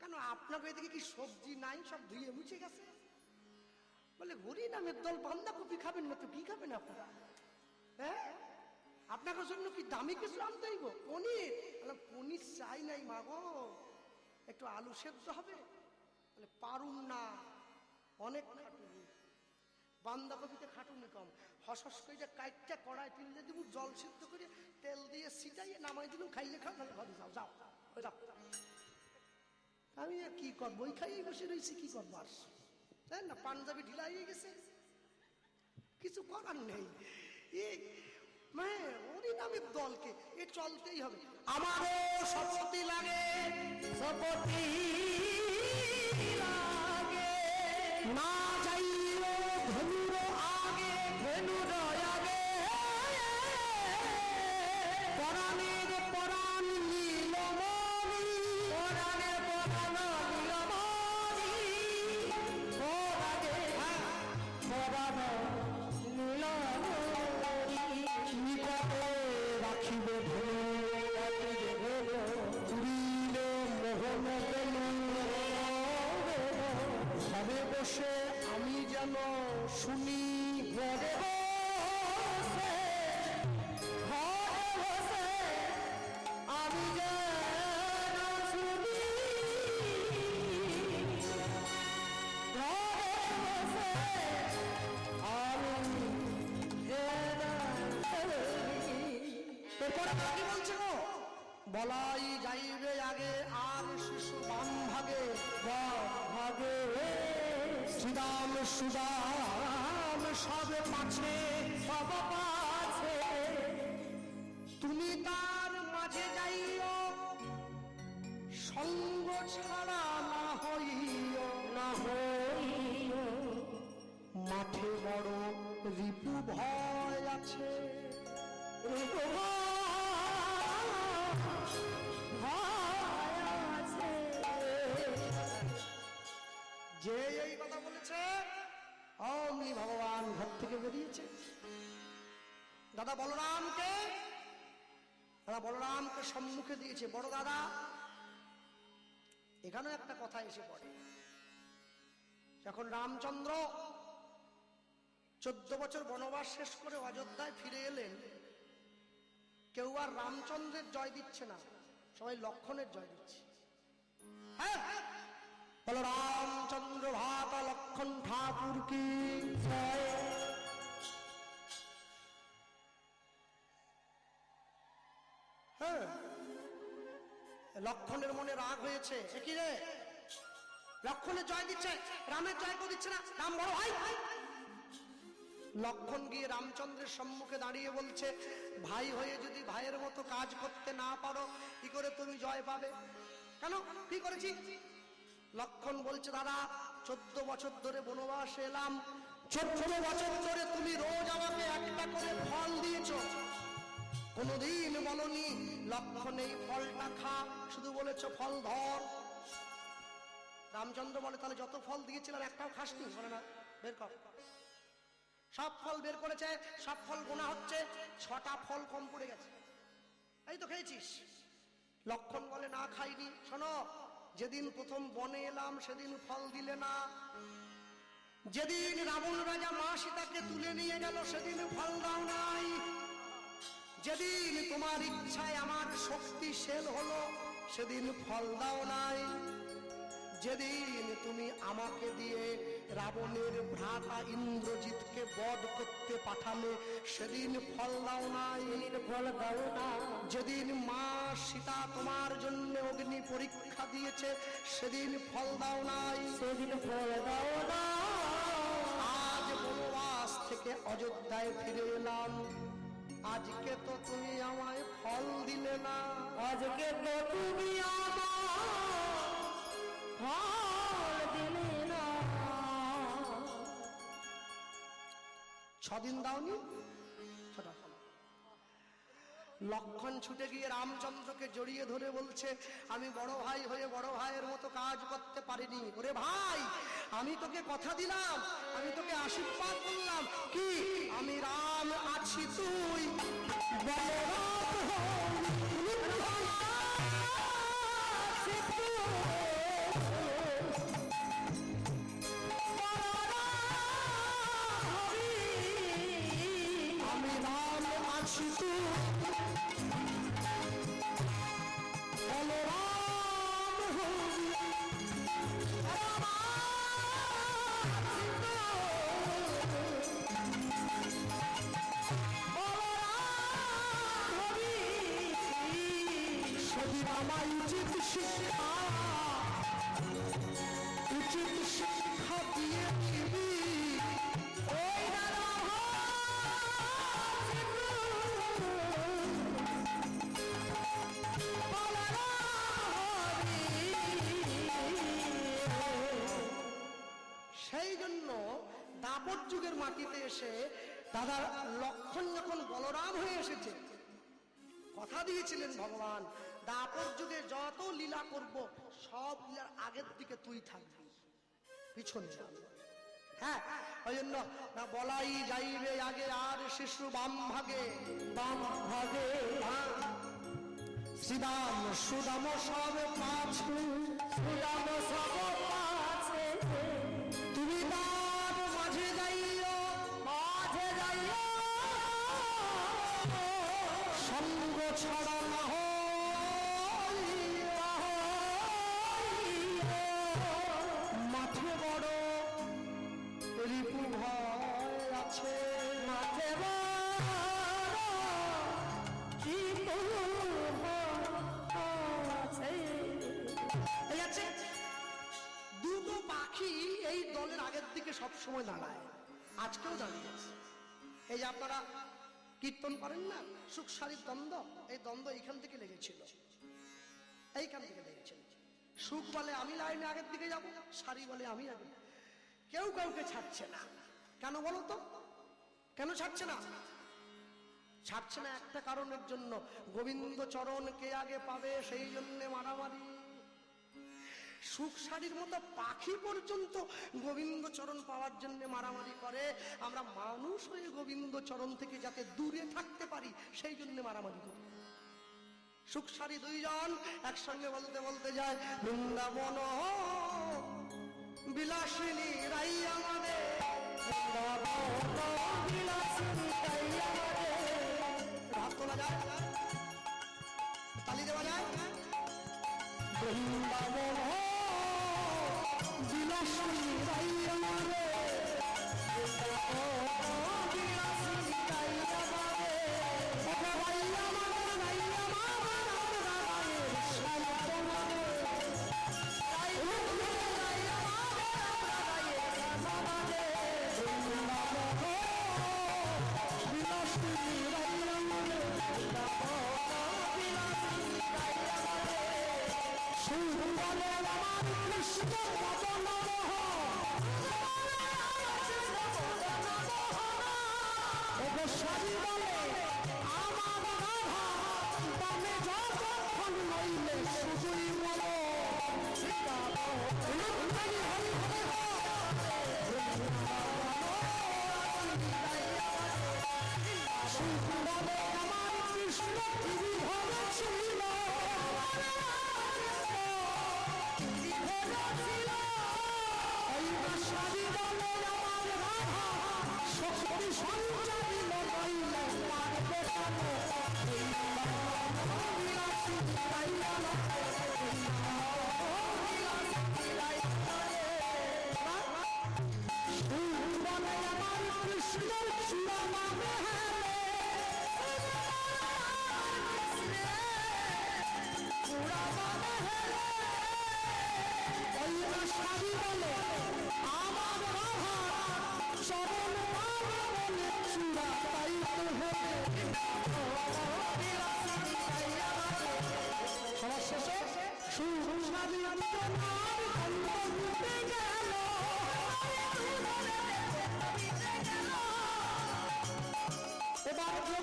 কেন আপনাকে এদিকে কি সবজি নাই, সব ধুয়ে মুছে গেছে? বলে হরি নামের দল, বান্দাকপি খাবেন না তো কি খাবেন আপনারা? হ্যাঁ, আপনাদের জন্য কি দামি কিছু আনতে হইব? পনির? পনির চাই নাই মা গো, একটু আলু সেদ্ধ হবে। বলে পারুম না, অনেক খাটুনি। বান্দাকপিতে খাটুনি কম, হসস করে কাইটটা কড়াই তুলে দিব, জল সিদ্ধ করে তেল দিয়ে ছিটাইয়ে নামাই দিলাম, খাইলে খাও, নাহলে ঘরে যাও, যাও যাও। আমি আর কি করবো, ওই খাইয়ে বসে রয়েছি, কি করবো আর? তাই না, পাঞ্জাবি ঢিলা হয়ে গেছে, কিছু করার নেই। ওরই নামের দলকে এ চলতেই হবে। আমারও শপথি লাগে, শপথি লাগে, না যাইও ধনুর আগে, ধনুর আগে, পরাণের পরাণ নীলমণি, পরাণের পরাণ নীলমণি, পরাণে পরাণ নীলমণি, নিকটে রাখিবে পুরিলে মোহন ঘরে বসে আমি যেন শুনি, ঘরে বসে, ঘরে বসে আমি যেন শুনি, ঘরে বসে আমি যেন শুনি। এরপরে কি বলছে গো? বলাই যাইবে আগে আর শিশু বাম ভাগে, ভাগে শ্রীরাম সুদাম সবে পাছে, সব পাছে, তুমি তার মাঝে যাইও, সঙ্গ ছাড়া না হইও, না হইও, মাঠে বড় রিপু ভয় আছে, রিপু যে এই কথা বলেছে অমনি ভগবান ঘর থেকে বেরিয়েছে। দাদা বলরামকে সম্মুখে দিয়েছে। বড় দাদা, এখানেও একটা কথা এসে পড়ে। যখন রামচন্দ্র 14 বছর বনবাস শেষ করে অযোধ্যায় ফিরে এলেন, কেউ আর রামচন্দ্রের জয় দিচ্ছে না, সবাই লক্ষণের জয় দিচ্ছে। হ্যাঁ, বলো রামচন্দ্র ভাতা লক্ষণ ঠাকুর কি জয়। হ্যাঁ, লক্ষণের মনে রাগ হয়েছে, কি রে লক্ষণের জয় দিচ্ছে, রামের জয় কেউ দিচ্ছে না, রাম বড় ভাই। লক্ষণ গিয়ে রামচন্দ্রের সম্মুখে দাঁড়িয়ে বলছে, ভাই হয়ে যদি ভাইয়ের মতো কাজ করতে না পারো, কি করে তুমি জয় পাবে? কেন, কি করেছি? লক্ষণ বলছে, দাদা 14 বছর ধরে বনবাসে এলাম, 14 বছর ধরে তুমি রোজ আমাকে একটা করে ফল দিয়েছো, কোনদিন বলনি লক্ষণ এই ফলটা খা, শুধু বলেছো ফল ধর। রামচন্দ্র বলে, তাহলে যত ফল দিয়েছিলাম একটাও খাসনি? বলে না, বের কর। সব ফল বের করেছে, সব ফল গোনা হচ্ছে, 6টা ফল কম পড়ে গেছে। এই তো খেয়েছিস। লক্ষণ বলে, না খাইনি। শোনো, যেদিন প্রথম বনে এলাম সেদিন ফল দিলে না, যেদিন রাবণ রাজা মা সীতাকে তুলে নিয়ে গেল সেদিন ফল দাও নাই, যেদিন তোমার ইচ্ছায় আমার শক্তি শেল হলো সেদিন ফল দাও নাই, যেদিন তুমি আমাকে দিয়ে রাবণের ভ্রাতা ইন্দ্রজিৎকে বধ করতে পাঠালে সেদিন ফল দাও নাই, ফল দাও না, যেদিন মা সীতা তোমার জন্য অগ্নি পরীক্ষা দিয়েছে সেদিন ফল দাও নাই, সেদিন ফল দাও না। আজ বনবাস থেকে অযোধ্যায় ফিরে এলাম, আজকে তো তুমি আমায় ফল দিলে না। আজকে তো তুমি আমার ফল দিলে না। 6 দিন দাওনি। লক্ষণ ছুটে গিয়ে রামচন্দ্রকে জড়িয়ে ধরে বলছে, আমি বড় ভাই হয়ে বড় ভাইয়ের মতো কাজ করতে পারিনি। ওরে ভাই, আমি তোকে কথা দিলাম, আমি তোকে আশীর্বাদ করলাম, কি আমি রাম আছি তুই আমি রাম আছি তুই শিক্ষা দিয়ে দিবি। সেই জন্য দাপর যুগের মাটিতে এসে দাদা লক্ষণ যখন বলরাম হয়ে এসেছে, কথা দিয়েছিলেন ভগবান, দাপর যুগে যত লীলা করব সব লীলার আগের দিকে তুই থাকবি, পিছনে যাবি। হ্যাঁ, ওই জন্য না বলাই যাইবে আগে আর শিশু বাম ভাগে, বাম ভাগে। হ্যাঁ, শ্রীরাম সুদাম সব পাছে, সুদাম সব পাছে, তুমি তার মাঝে যাইও, মাঝে যাইও, সঙ্গ ছাড়া না মাঠে বড় রিপু ভয় আছে, মাঝে রিপু আছে। এই আছে দুটো পাখি এই দলের আগের দিকে সবসময় দাঁড়ায়, আজকেও দাঁড়িয়ে আছে। এই যে আপনারা কীর্তন করেন না, সুখ সারির দ্বন্দ্ব, এই দ্বন্দ্ব এইখান থেকে লেগেছিল, এইখান থেকে লেগেছিল। সুখ বলে আমি লাইনে আগের দিকে যাব, সারি বলে আমি আগে। কেউ কাউকে ছাড়ছে না, কেন বলো তো? কেন ছাড়ছে না? ছাড়ছে না একটা কারণের জন্য, গোবিন্দ চরণ কে আগে পাবে সেই জন্য মারামারি। সুখ সারির মতো পাখি পর্যন্ত গোবিন্দ চরণ পাওয়ার জন্য মারামারি করে। আমরা মানুষ হয়ে গোবিন্দ চরণ থেকে যাতে দূরে থাকতে পারি সেই জন্য মারামারি করি। সুখ সারি দুইজন একসঙ্গে বলতে বলতে যায়, বৃন্দাবন বিলাসিনী রাই আমাদের, বৃন্দাবন বিলাসিনী রাই আমাদের। হাত তোলা যায়, তালি দেওয়া যায়। বৃন্দাবন বিলাসিনী রাই আমাদের, বিলাসিনী রাই কৃষ্ণ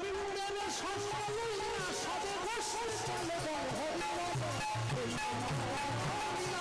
পিণ্ডের সকলই না সবে বসে চলে বল হরি বল হরি বল